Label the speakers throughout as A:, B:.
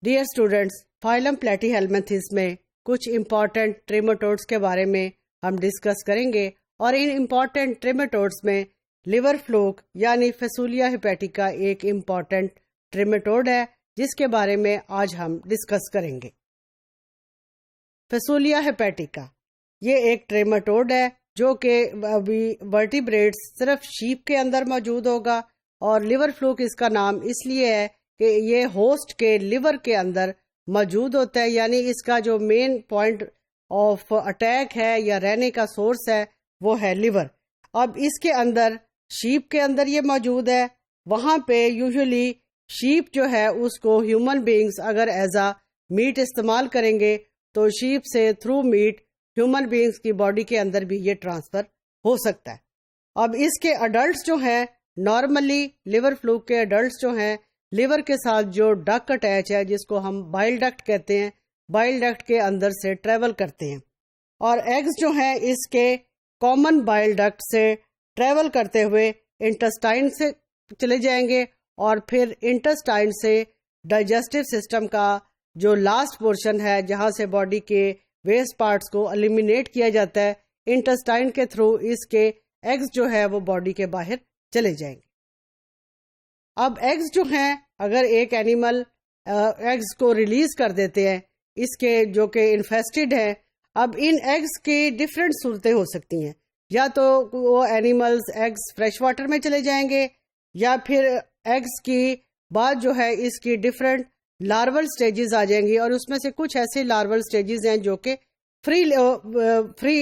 A: Dear students, phylum پلیٹیہیلمنتھس میں کچھ important ٹریماٹوڈس کے بارے میں ہم ڈسکس کریں گے، اور ان امپورٹنٹ ٹریماٹوڈس میں لیور فلوک یعنی فیسولیا ہیپیٹیکا ایک امپورٹنٹ ٹریماٹوڈ ہے جس کے بارے میں آج ہم ڈسکس کریں گے۔ فیسولیا ہیپیٹیکا یہ ایک ٹریماٹوڈ ہے جو کہ ابھی ورٹیبریٹس صرف شیپ کے اندر موجود ہوگا، اور لیور فلوک اس کا نام اس لیے ہے کہ یہ ہوسٹ کے لیور کے اندر موجود ہوتا ہے، یعنی اس کا جو مین پوائنٹ آف اٹیک ہے یا رہنے کا سورس ہے وہ ہے لیور۔ اب اس کے اندر شیپ کے اندر یہ موجود ہے، وہاں پہ یوزلی شیپ جو ہے اس کو ہیومن بینگز اگر ایز اے میٹ استعمال کریں گے تو شیپ سے تھرو میٹ ہیومن بینگز کی باڈی کے اندر بھی یہ ٹرانسفر ہو سکتا ہے۔ اب اس کے اڈلٹس جو ہیں، نارملی لیور فلوک کے اڈلٹس جو ہیں، لیور کے ساتھ جو ڈک اٹیچ ہے جس کو ہم بائل ڈکٹ کہتے ہیں، بائل ڈکٹ کے اندر سے ٹریول کرتے ہیں، اور ایگز جو ہیں اس کے کامن بائل ڈکٹ سے ٹریول کرتے ہوئے انٹسٹائن سے چلے جائیں گے، اور پھر انٹسٹائن سے ڈائجسٹو سسٹم کا جو لاسٹ پورشن ہے جہاں سے باڈی کے ویسٹ پارٹس کو eliminate کیا جاتا ہے، انٹسٹائن کے تھرو اس کے ایگز جو ہے وہ باڈی کے باہر چلے جائیں گے۔ اب ایگز جو ہیں، اگر ایک اینیمل ایگز کو ریلیز کر دیتے ہیں اس کے جو کہ انفیسٹڈ ہیں، اب ان ایگز کی ڈفرینٹ صورتیں ہو سکتی ہیں، یا تو وہ اینیملز ایگز فریش واٹر میں چلے جائیں گے، یا پھر ایگز کی بعد جو ہے اس کی ڈفرینٹ لارول سٹیجز آ جائیں گی، اور اس میں سے کچھ ایسے لارول سٹیجز ہیں جو کہ فری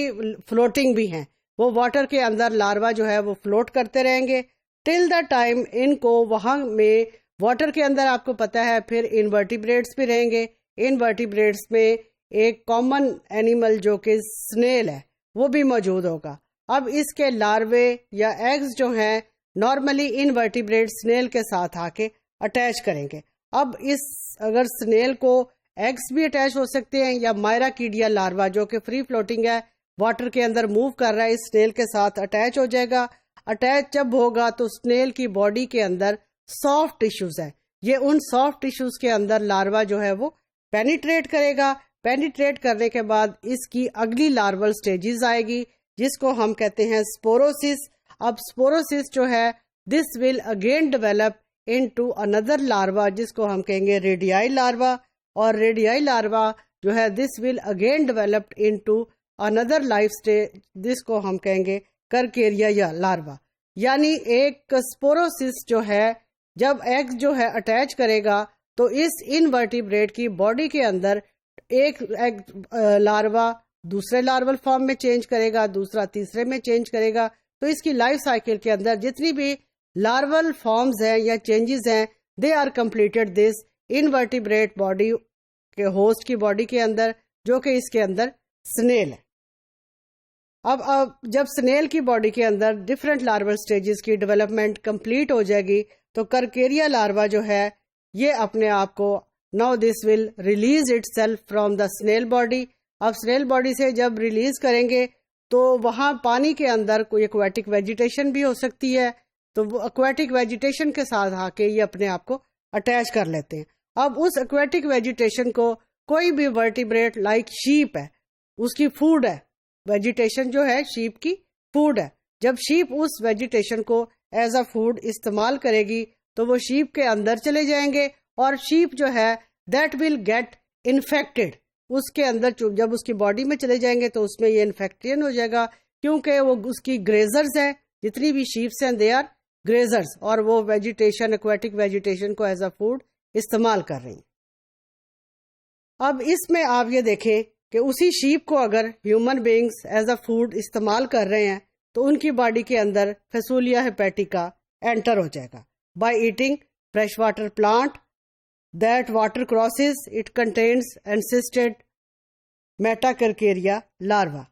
A: فلوٹنگ بھی ہیں، وہ واٹر کے اندر لاروا جو ہے وہ فلوٹ کرتے رہیں گے ٹل دا ٹائم ان کو وہاں میں واٹر کے اندر آپ کو پتا ہے پھر انورٹیبریٹس بھی رہیں گے۔ انورٹیبریٹس میں ایک کامن اینیمل جو کہ سنیل ہے وہ بھی موجود ہوگا۔ اب اس کے لاروے یا ایگز جو ہیں نارملی انورٹیبریٹ سنیل کے ساتھ آ کے اٹیچ کریں گے۔ اب اس اگر سنیل کو ایگز بھی اٹیچ ہو سکتے ہیں، یا مائرا کیڈیا لاروا جو کہ فری فلوٹنگ ہے، واٹر کے اندر موو کر رہا ہے، اس سنیل کے ساتھ اٹیچ ہو جائے گا۔ اٹیچ جب ہوگا تو سنیل کی باڈی کے اندر سافٹ ٹیشوز ہیں، یہ ان سافٹ ٹیشوز کے اندر لاروا جو ہے وہ پینیٹریٹ کرے گا۔ پینیٹریٹ کرنے کے بعد اس کی اگلی لارول سٹیجز آئے گی جس کو ہم کہتے ہیں سپوروسس۔ اب سپوروسس جو ہے this will again develop into another larva جس کو ہم کہیں گے ریڈیائی لاروا، اور ریڈیائی لاروا جو ہے this will again developed into another life stage جس کو ہم کہیں گے کرکیریا یا لاروا۔ یعنی ایک سپوروسس جو ہے جب ایگ جو ہے اٹیچ کرے گا تو اس انورٹیبریٹ کی باڈی کے اندر ایک لاروا دوسرے لارول فارم میں چینج کرے گا، دوسرا تیسرے میں چینج کرے گا، تو اس کی لائف سائیکل کے اندر جتنی بھی لارول فارمز ہیں یا چینجز ہیں they are completed this invertebrate body کے ہوسٹ کی باڈی کے اندر جو کہ اس کے اندر سنیل ہے۔ اب جب سنیل کی باڈی کے اندر ڈفرینٹ لارول سٹیجز کی ڈیولپمنٹ کمپلیٹ ہو جائے گی تو کرکیریا لاروا جو ہے یہ اپنے آپ کو now this will release it self from the Sunil body. اب سنیل باڈی سے جب ریلیز کریں گے تو وہاں پانی کے اندر کوئی ایکویٹک ویجیٹیشن بھی ہو سکتی ہے، تو وہ ایکویٹک ویجیٹیشن کے ساتھ آ کے یہ اپنے آپ کو اٹیچ کر لیتے ہیں۔ اب اس ایکویٹک ویجیٹیشن کو کوئی بھی ورٹیبریٹ لائک شیپ ہے اس کی فوڈ ہے، ویجیٹیشن جو ہے شیپ کی فوڈ ہے، جب شیپ اس ویجیٹیشن کو ایز اے فوڈ استعمال کرے گی تو وہ شیپ کے اندر چلے جائیں گے، اور شیپ جو ہے دیٹ ول گیٹ انفیکٹڈ، اس کے اندر جب اس کی باڈی میں چلے جائیں گے تو اس میں یہ انفیکٹین ہو جائے گا، کیونکہ وہ اس کی گریزرز ہیں، جتنی بھی شیپس ہیں دے آر گریزرز، اور وہ ویجیٹیشن ایکویٹک ویجیٹیشن کو ایز اے فوڈ استعمال کر رہی ہیں۔ اب اس میں آپ یہ دیکھیں کہ اسی شیپ کو اگر human beings as a food استعمال کر رہے ہیں تو ان کی باڈی کے اندر فیسولیا ہیپیٹیکا انٹر ہو جائے گا by eating fresh water plant that water cresses it contains encysted metacercaria larva.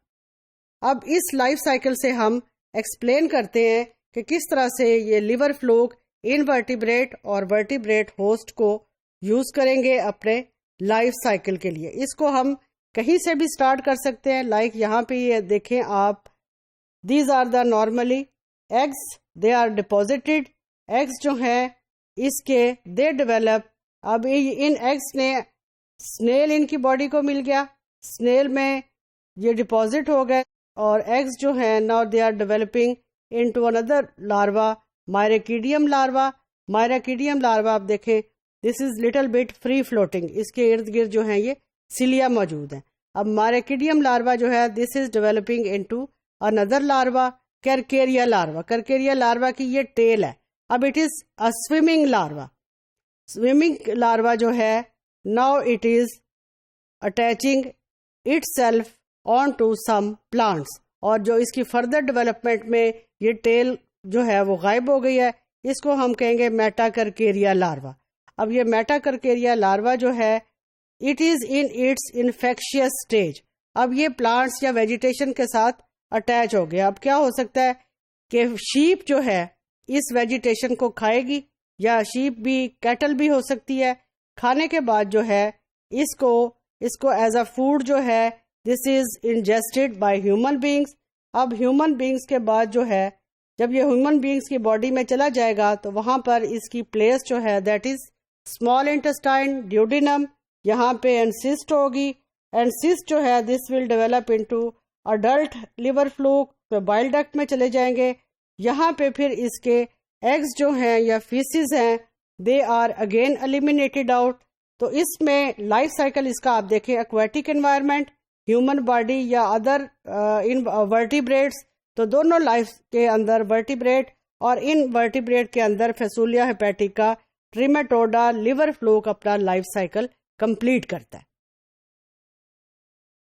A: اب اس لائف سائیکل سے ہم ایکسپلین کرتے ہیں کہ کس طرح سے یہ لیور فلوک انورٹیبریٹ اور ورٹیبریٹ ہوسٹ کو یوز کریں گے اپنے لائف سائیکل کے لیے۔ اس کو ہم کہیں سے بھی سٹارٹ کر سکتے ہیں، لائک یہاں پہ یہ دیکھیں آپ، these are the normally eggs they are deposited, eggs جو ہیں اس کے دے ڈیولپ اب ان ایگز نے سنیل ان کی باڈی کو مل گیا، سنیل میں یہ ڈپازٹ ہو گئے اور ایگز جو ہیں now they are developing into another larva, miracidium larva. Miracidium larva آپ دیکھیں this is little bit free floating, اس کے ارد گرد جو ہیں یہ سیلیا موجود ہیں. اب مائریکیڈیم لاروا جو ہے this is developing into another larva, cercaria larva. Cercaria larva کی یہ ٹیل ہے. اب it is a swimming larva. Swimming larva جو ہے now it is attaching itself on to some plants, اور جو اس کی فردر ڈیولپمنٹ میں یہ ٹیل جو ہے وہ غائب ہو گئی ہے، اس کو ہم کہیں گے میٹا کرکیریا لاروا. اب یہ میٹا کرکیریا لاروا جو ہے it is in its infectious stage. اب یہ پلانٹس یا ویجیٹیشن کے ساتھ اٹیچ ہو گیا. اب کیا ہو سکتا ہے کہ شیپ جو ہے اس ویجیٹیشن کو کھائے گی، یا شیپ بھی کیٹل بھی ہو سکتی ہے. کھانے کے بعد جو ہے اس کو ایز اے فوڈ جو ہے this is انجسٹڈ by human beings. اب ہیومن بینگس کے بعد جو ہے جب یہ ہیومن بینگس کی باڈی میں چلا جائے گا تو وہاں پر اس کی پلیس جو ہے that is small intestine duodenum. یہاں پہ انسسٹ ہوگی. انسسٹ جو ہے this will develop into adult liver fluke, تو بائل ڈکٹ میں چلے جائیں گے. یہاں پہ پھر اس کے ایگز جو ہیں یا فیسز ہیں they are again eliminated out. تو اس میں لائف سائیکل اس کا آپ دیکھیں ایکویٹک انوائرمنٹ، ہیومن باڈی یا ادر ورٹیبریٹس، تو دونوں لائف کے اندر ورٹیبریٹ اور ان ورٹیبریٹ کے اندر فیسولیا ہیپیٹیکا ٹریمیٹوڈا لیور فلوک اپنا لائف سائیکل کمپلیٹ کرتا ہے.